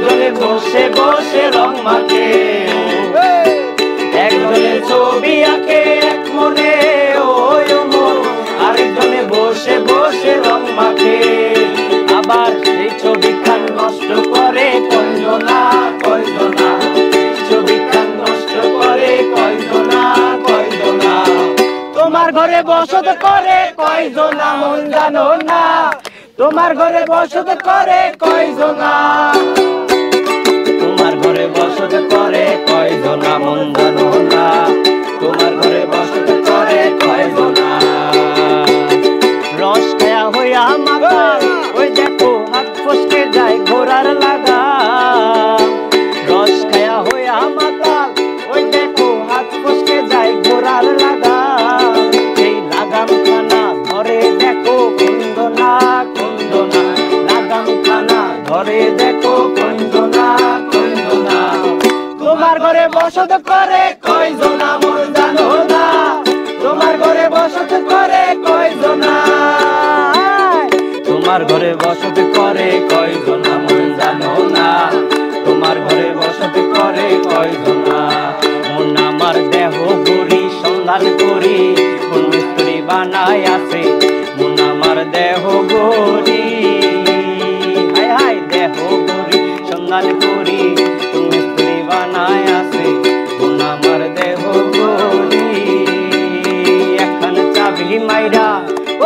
একজনে বসে বসে রং মাখে, একজনে ছবি আঁকে এক মনে ওই মন, আরেকজনে বসে বসে রং মাখে। আবার সেই ছবিখান নষ্ট করে কয়জনা কয়জনা, ছবিখান নষ্ট করে কয়জনা কয়জনা। তোমার ঘরে বসত করে কয়জনা মন জানো না, তোমার ঘরে বসত করে কয়জনা, তোমার ঘরে বসত করে কয়জনা মন জানো না, তোমার ঘরে বসত করে কয়জনা। রস খায়া হইয়া মাতাল ওই দেখো হাত ফসকে যায় ঘোড়ার লাগা, রস খায়া হইয়া মাতাল ওই দেখো হাত ফসকে যায় ঘোড়ার লাগা। সেই লাগাম খানা ধরে দেখো কুন্দনা কুন্দনা, লাগাম খানা ধরে দেখো কুন্দনা কুন্দনা। তোমার ঘরে বসত করে কয়জনা মন জানো না, তোমার ঘরে বসত করে কয়জনা, তোমার ঘরে বসত করে কয়জনা মন জানো না, তোমার ঘরে বসত করে কয়জনা। মন আমার দেহ গড়ি সন্ধান করি কোন মিস্ত্রি বানায় আছে, মন আমার দেহ গড়ি হায় হায় দেহ গড়ি সন্ধান করি কোন মিস্ত্রি বানায় আছে, মন আমার দেহ গড়ি। এখন চাবি মাইরা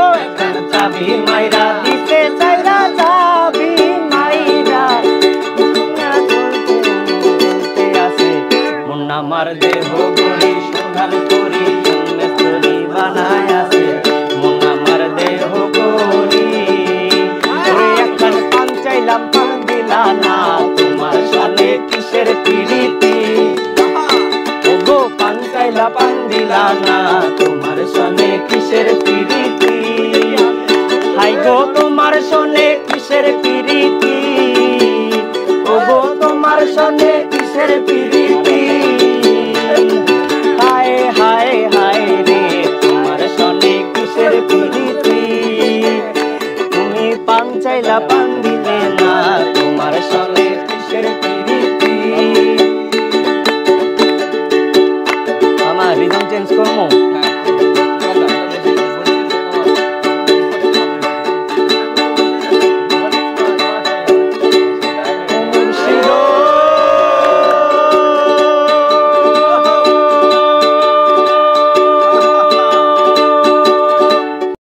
ও এখন চাবি মাইরা দিতে চাইরা, চাবি মাইরা চলতে আছে, মন আমার দেহ গড়ি সন্ধান করি কোন মিস্ত্রি বানায় আছে, মন আমার দেহ গড়ি। এখন পান চাইলাম পান দিলা না, তোমার সাথে কিসের প্রীতি, ওগো পান চাইলা পান দিলা না, তোমার সনে কিসের প্রীতি, হাই গো তোমার সনে কিসের প্রীতি, ওগো তোমার সনে কিসের প্রীতি। হায় হায় হায় রে তোমার সনে কিসের প্রীতি, তুমি পান চাইলা পান দিলে না, তোমার সনে কিসের প্রীতি। আমার রিদম চেঞ্জ করবো।